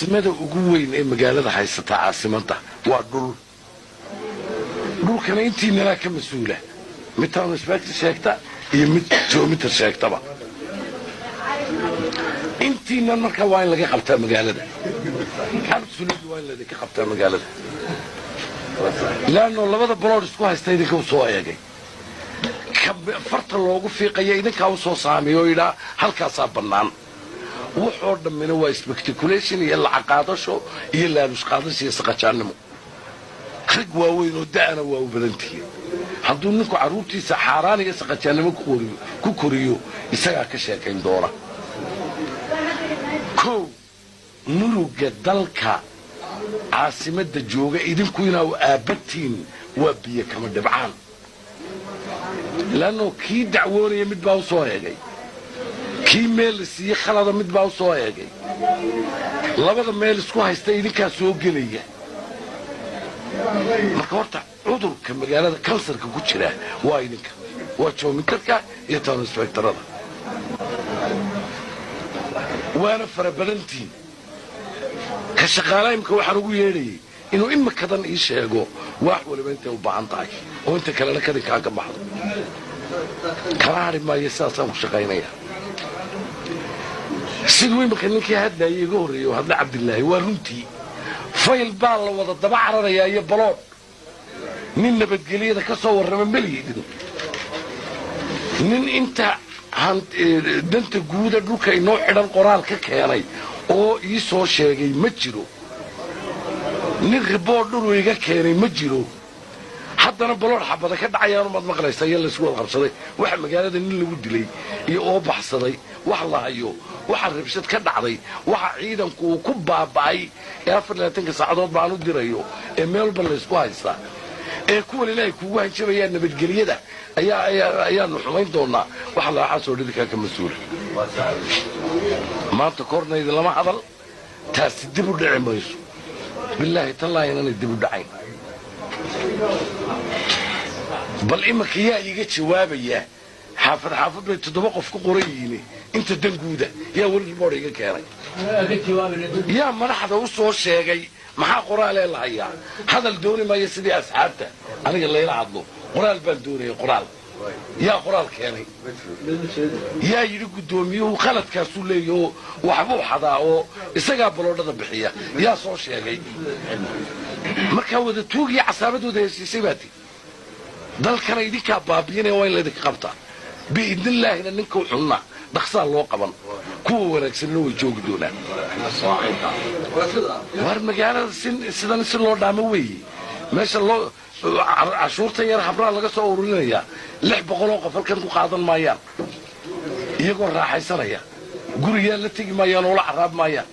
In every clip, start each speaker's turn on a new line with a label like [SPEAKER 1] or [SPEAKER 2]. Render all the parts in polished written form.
[SPEAKER 1] caasimada ugu weyn ee magaalada haysata caasimada waa dhulkana intiinana ka mas'uula mid town inspector sheegta iyo mid geometer sheegtaba intiina marka waa in laga qabtaa magaalada absolutely waa in laga qabtaa magaalada laano labada balood isku haystay idinka soo eegay farta loogu fiiqay idinka soo saameeyo ila halkaas bannaan wuxuu dhamina waa speculation iyo lacag qaadasho iyo laalush qaadasho iyo saqajaanimo rag waaweyn oo daana waa u badantii hadduu ninku caruurtiisa xaaraan iyo saqajaanimo ku koriyo isaga ka sheekayn doona ko muruga dalka caasimada jooga idinku inaa aabatiin waa biyo kama dhibcaan laano kii dacwoonaya mid baa u soo eegay kii meel si khalada mid baa u soo eegay labada meel isku haysta idinkaa soo gelaya marka horta cudurka magaalada kansarka ku jira waa idinka waa geometerka iyo town inspectorada waana farabadantiin ka shaqaalaymka waxaan ugu yeedhayay inuu imikadan ii sheego wax waliba intay u baahan tahay oo inta kalena kadinkaan ka baxdo kala hari maayo sidaasaan ku shaqaynaya siduu imika ninkii hadlayay iga horreeyo hadla cabdilaahi waa runtii fayl baa la wada daba cararayaa iyo balood nin nabadgelyada ka soo warrama meliidin nin inta danta guuda dhulka inoo xidhan qoraal ka keenay oo ii soo sheegay ma jiro nin ribood dhulu iga keenay ma jiro haddana balood xabada ka dhacayaan umaad maqlaysa iyo laysku wada qabsaday waxa magaalada nin lagu dilay iyo oo baxsaday wax la hayo waxa rabshad ka dhacday waxa ciidanku uu ku baaba'ay ee 24 saacadood baan u dirayo ee meel bal laysku haysta ee kuwa ilaahay kugu hanjabaya nabadgelyada ayaa xumayn doona waxa la xasoo dhidka ka mas'uul maanta kornayda lama hadal taas dib u dhici mayso billahi tallaahi inaan dib u dhacayn bal imaka yaa iga jawaabaya xaafad bay 7 qof ku qorayiin inta danguuda yaa weli boor iga keenay yaa madaxda u soo sheegay maxaa qoraalee la hayaa hadal dooni maayo sidii asxaabta aniga leela hadlo qoraal baan doonayay qoraal yaa qoraal keenay yaa yidhi gudoomiyuhu qaladkaasuu leeyaho waxbuu xadaa oo isagaa baloodhada bixiya yaa soo sheegay markaa wada tuugii casaabadooda heshiisay baati dalkana idinkaa baabiinaya waa in laydinka qabtaa biidnillaahina ninka xunna dhaqsaa loo qaban kuwa wanaagsanna way joogi doonaan war magaalada sidan si loo dhaamo weeye meesha loo cashuurta yar habraa laga soo ururinayaa 600 oo qof halkan ku qaadan maayaan iyagoo raaxaysanaya guriyaa la tegi maayaan oo la caraab maayaan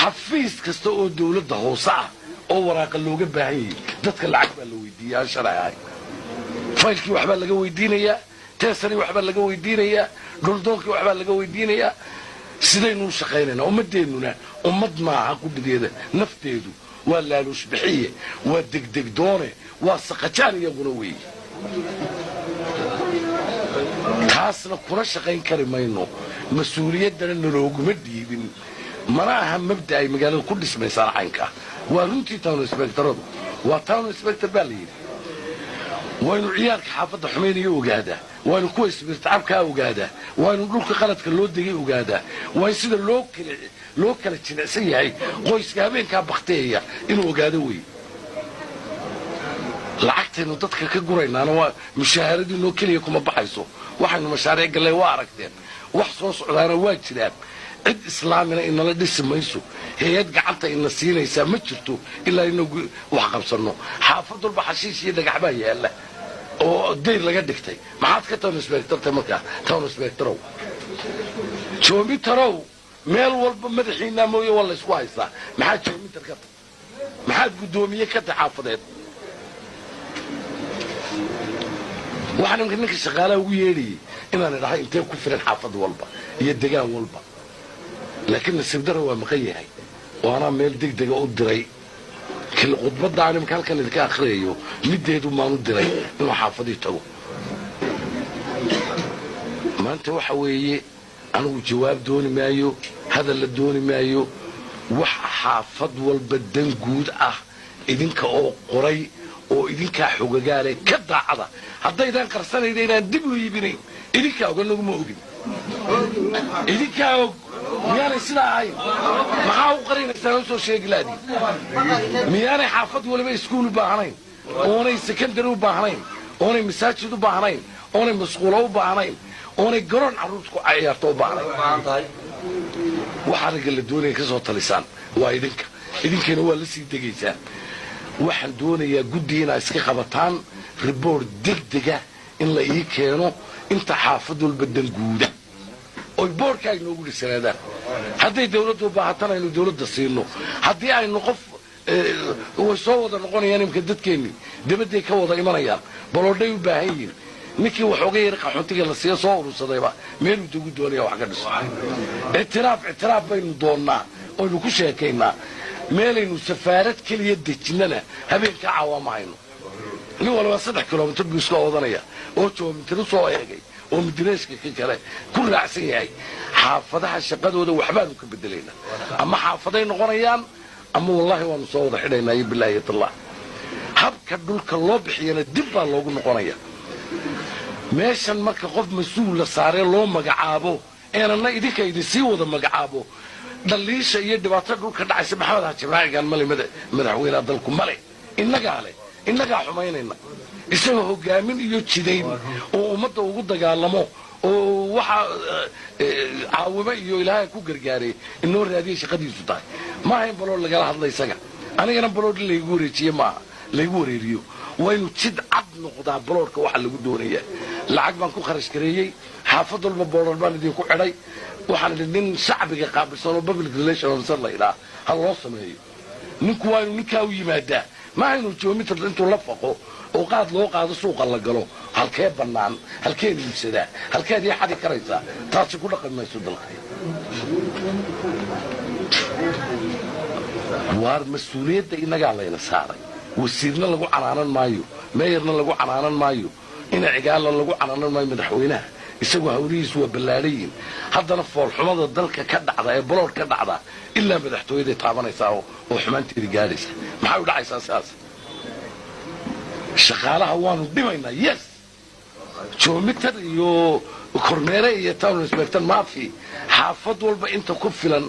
[SPEAKER 1] xafiis kasta oo dawladda hoose ah oo waraaqa looga baahan yahay dadka lacag baa la weydiiyaa sharci faylkii waxbaa laga weydiinayaa teesani waxbaa laga weydiinayaa dhuldoonkii waxbaa laga weydiinayaa sidaynu shaqaynaynaa ummadeennuna ummad maaha guddigeeda nafteedu waa laaluush bixiye waa degdeg doone waa saqajaan iyaguna weeye taasna kuna shaqayn kari mayno mas-uuliyaddana nalooguma dhiibin mana aha mabda ay magaalada ku dhismaysaan caynka waa runtii town inspectoradu waa town inspector baa la yidhi waynu ciyaarka xaafadda xumaynayo ogaadaa waynu kuwa isbirtacabkaa ogaadaa waynu dhulka qaladka loo degay ogaadaa waa in sida loo kala jinicsan yahay qoyska habeenkaa bakteeya inuu ogaado wey lacagtaynu dadka ka guraynaana waa mushaaharadii noo keliya kuma baxayso waxaynu mashaariic gallay waa aragteen wax soo socdaana waa jiraan cid islaamina inala dhisi mayso hay-ad gacanta ina siinaysaa ma jirto ilaa inagu wax qabsanno xaafad walba xashiish iyo dhagax baa yaalla oo dayr laga dhigtay maxaad ka town inspectortay markaa town inspectorow geometerow meel walba madaxiinaa mooye waa laysku haystaa maxaad geometer ka tahay maxaad guddoomiye ka tahay xaafadeed waxaan imka ninka shaqaalaha ugu yeedhayay inaan idhahay intee ku filan xaafad walba iyo degaan walba laakiin nasiib dara waa maqan yahay oo anaa meel degdega u diray kila khudbadda aan imka halkan idinka akhriyayo middeedu maanu diray inuu xaafadii tago maanta waxa weeye anigu jawaab dooni maayo hadal la dooni maayo وحافظ والبدن جود إذنك أو قري أو إذنك حججالي كذا عضا هذا إذا كرسنا إذا دبوا يبني إذنك أقول لهم موجود إذنك مياني سلاعي معه قرين سنوسو شيء قلادي مياني حافظ ولا بيسكولوا باهرين أوني سكندروا باهرين أوني مساجدوا باهرين أوني مسقولوا باهرين أوني قرن عروسكو عيارتوا باهرين وحرق اللي دوني كسوة لسان وإذنك هو اللي سيدقيتان waxaan doonayaa guddiina iska qabataan report degdega in la ii keeno inta xaafad walba danguuda oo boorka ay noogu dhisanaadaan hadday dawladdu u baahatana inuu dawladda siino haddii aynu qof way soo wada noqonayaan imka dadkeenni dibadday ka wada imanayaan baloodhay u baahan yihiin ninkii waxooga yar qaxoontiga la siiya soo urursadayba meeluu ugu doonaya wax ka dhiso ictiraaf baynu doonnaa oynu ku sheekaynaa meelaynu safaarad keliya dejinana habeenka caawamahayno nin walba 3 kilomitir buu iska odanaya oo joomintir soo eegay oo midreeska ka kale ku raacsan yahay xaafadaha shaqadooda waxbaanu ka bedelayna ama xaafaday noqonayaan ama wallahi waanu soo wada xidhaynaa billahi tallah habka dhulka loo bixiyana dib baa loogu noqonaya meeshan marka qof mas'uul la saaray loo magacaabo eenana idinka idin sii wada magacaabo daliisha iyo dhibaatada dhulka dhacaysa maxamed hajibraacigan madaxweynaha dalku male innagaa xumaynayna isagoo hogaamin iyo jidayn oo ummadda ugu dagaalamo oo waxa caawimo iyo ilaahay ku gargaaray inoo raadiyay shaqadiisu tahay ma ahayn balood lagala hadla isaga anigana balood laygu wareejiye maaha laygu wareeriyo waynu jid cad noqdaa baloodka waxa lagu doonaya lacag baan ku kharash gareeyey xaafad walba balood baan idinku xidhay waxaan nin shacbiga qaabilsan oo public relations officer la ilaa hal loo sameeyo ninku waa inuu ninkaa u yimaadaa ma aynu joomitar intuu la faqo oo qaad loo qaado suuqa la galo halkee bannaan halkee iibsadaa halkeed ii xadi karaysaa taasi ku dhaqan mayso dalka waar mas-uuliyadda innagaa layna saaray wasiirna lagu canaanan maayo meeyarna lagu canaanan maayo ina cigaalla lagu canaanan maayo madaxweynaha isagoo hawlihiisu waa ballaadhayiin haddana foolxumada dalka ka dhacda ee balood ka dhacda ilaa madaxtooyaday taabanaysaa oo xumaanteedii gaadhaysa maxay u dhacaysaa sidaas shaqaalaha waanu dhimaynaa yes joomitar iyo kormeere iyo town inspector maafi xaafad walba inta ku filan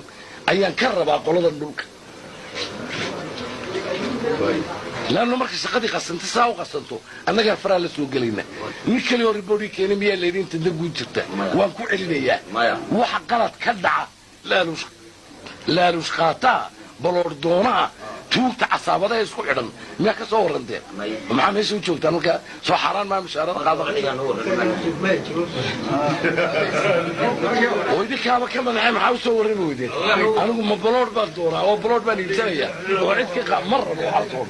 [SPEAKER 1] ayaan ka rabaa qoladan dhulka لأنه مركز شقدي قسنت ساو قسنتو أنا جا فرا لسه قلينا نكلي وريبوري كيني مية ليرين تدقون جرته وانكو علينا وحق غلط كدعة لا لوش خاطا بلوردونا توت عصابة يسكو عدن ما كسور رندين ومع ميسي وشوف تنلك سو حران ما مش عرض قاضي ويدي كابا كمان عام حاوسو ورين ويدي أنا قم بلورد بالدورة أو بلورد بالإنسانية وعدك مرة وحصول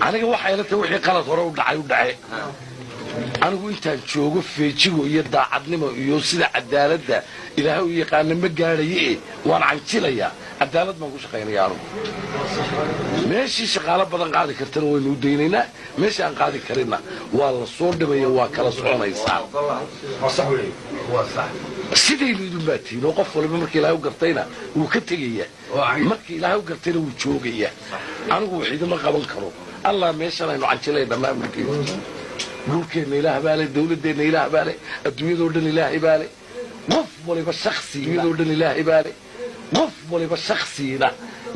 [SPEAKER 1] أنا قم حيلته وحي قلت ورا ودعي anigu intaan joogo feejigo iyo daacadnimo iyo sida cadaaladda ilaahay u yaqaan ma gaaraye waan cancilayaa cadaalad baan ku shaqaynayaa anigu meeshii shaqaale badan qaadi kartana waynu u daynaynaa meeshii aan qaadi karinna waa la soo dhibaya waa kala soconaysaa sidaynu idin baatiin oo qof waliba markii ilaahay u gartayna wuu ka tegayaa markii ilaahay u gartayna wuu joogayaa anigu wax idima qaban karo allah meeshan aynu cancilayna maamulkiisa dhulkeenna ilaah baa leh dawladeenna ilaah baa leh adduunyadoo dhan ilaahay baa leh qof waliba shakhsiyadoo dhan ilaahay baa leh qof waliba shakhsiyada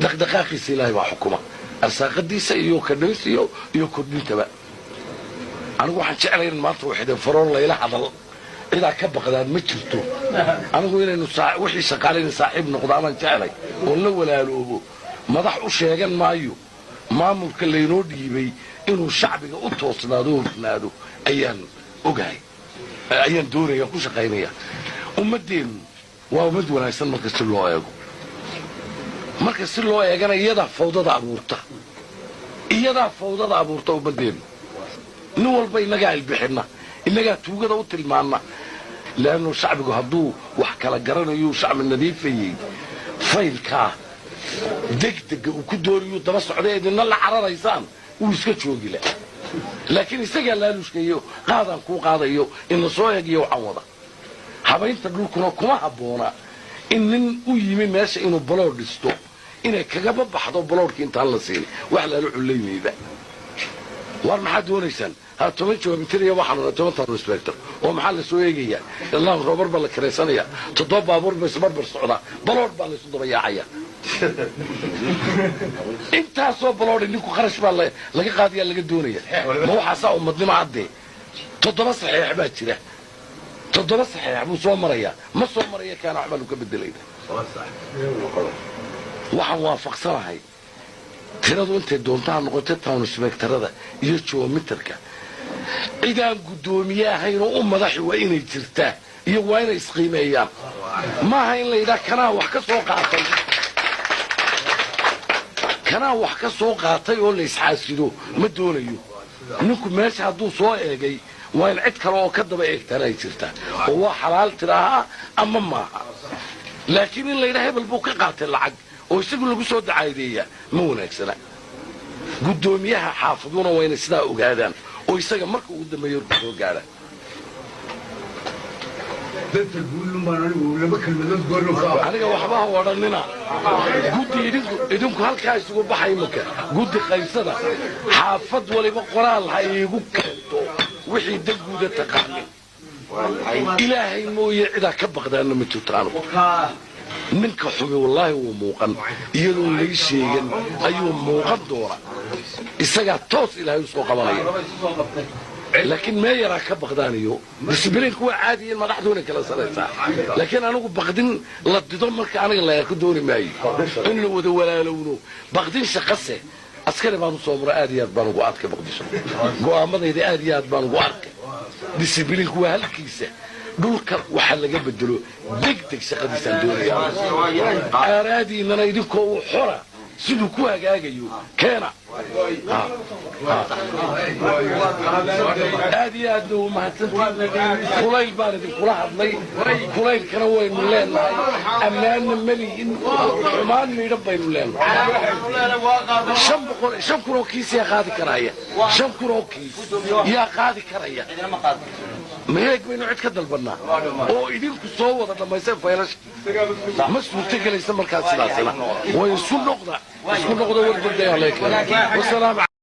[SPEAKER 1] dhaqdhaqaaqiisa ilaahay baa xukuma arsaaqadiisa iyo kadhaysiyo iyo kordhintaba anigu waxaan jeclahay in maanta waxay faroon layla hadal cidaa ka baqdaan ma jirto anigu inaynu wixii shaqaalayna saaxiib noqdaan baan jeclay oo la walaaloobo madax u sheegan maayo maamulka laynoo dhiibay inuu shacbiga u toosnaado oo hufnaado ayaan ogahay ayaan doonaya ku shaqaynaya ummadeennu waa ummad wanaagsan marka si loo eegana iyadaa fawdada abuurta ummadeennu nin walba innagaa ilbixinna innagaa tuugada u tilmaanna leannu shacbigu hadduu wax kala garanayo shacbi nadiifayey faylkaa degdega uu ku doonayuu daba socday idinna la cararaysaan wuu iska joogi la laakiin isagaa laalushkayo qaadaan kuu qaadayo in la soo eegiyo waxaan wada habaynta dhulkuna kuma habboona in nin u yimi meesha inuu baloor dhisto inay kagaba baxdo baloorkii intaan la siin wax lala cullaymayba war maxaad doonaysaan ha 10 joomitir iyo waxaan 10 inspector oo maxaa la soo eegayaa ilaa roobar baa la kareysanaya 7 baabuur baa isbarbar socda baloor baa la isu daba yaacaya intaasoo baloor ninku kharash baa laga qaadiyaa laga doonaya ma waxaasaa ummadnimo cadde 7 saxiix baa jira 7 saxiix buu soo maraya ma soo maraya kaana waxbaa lagu ka bedelayna waxaan waafaqsanahay tiradu intay doontaa noqotay town inspectorada iyo geometerka cidaan guddoomiye ahayn oo u madaxi waa inay jirtaa iyo waa inay isqiimeeyaan maaha in la yidhaha kanaa wax ka soo qaatay oo la isxaasido ma doonayo ninku meesha hadduu soo eegay waa in cid kale oo ka daba eegtaan ay jirtaa oo waa xalaal tiraaha ama maaha laakiin in la yidhaha hebel buu ka qaatay lacag oo isagu lagu soo dacaydeeya ma wanaagsana guddoomiyaha xaafaduna waa inay sidaa ogaadaan oo isaga marka ugu dambeeyo ku soo gaadha aniga waxba ha odhanina guddi idinku halkaa isugu baxay imaka guddi qaybsada xaafad waliba qoraal ha iigu keento wixii danguuda taqaanin ilaahay mooye cidaa ka baqdaana ma jirtaanu ninka xumi wallaahi wuu muuqan iyadoo lay sheegan ayuu muuqan doona isagaa toos ilaahay u soo qabanaya laakiin mee yaraa ka baqdaaniyo disiblinka waa caadiyin madaxduuna kala saraysaa laakiin anigu baqdin la dido marka aniga la ka dooni maayo in la wada walaalowno baqdin shaqase askari baan u soo mara aad iyo aad baan ugu adka baqdisho go'aamadayda aad iyo aad baan ugu arkay disiblinka waa halkiisa dhulka waxa laga bedelo degdeg shaqadiisaan doonaya aaraadiinana idinkoo u xora siduu ku hagaagayo keena aad iyo aadna u mahadsantiin kulayl baan idinkula hadlay kulaylkana waynu leenahay ammaanna melihin xumaan miidhan baynu leenahay 5 kun oo kiis yaa qaadi karaya 5 kun oo kiis yaa qaadi karaya meeg baynu cid ka dalbanaa oo idinku soo wada dhammaysay faylash ma suurtagelaysa markaas sidaasina way isku noqda wargudaya leeyahay wasalaam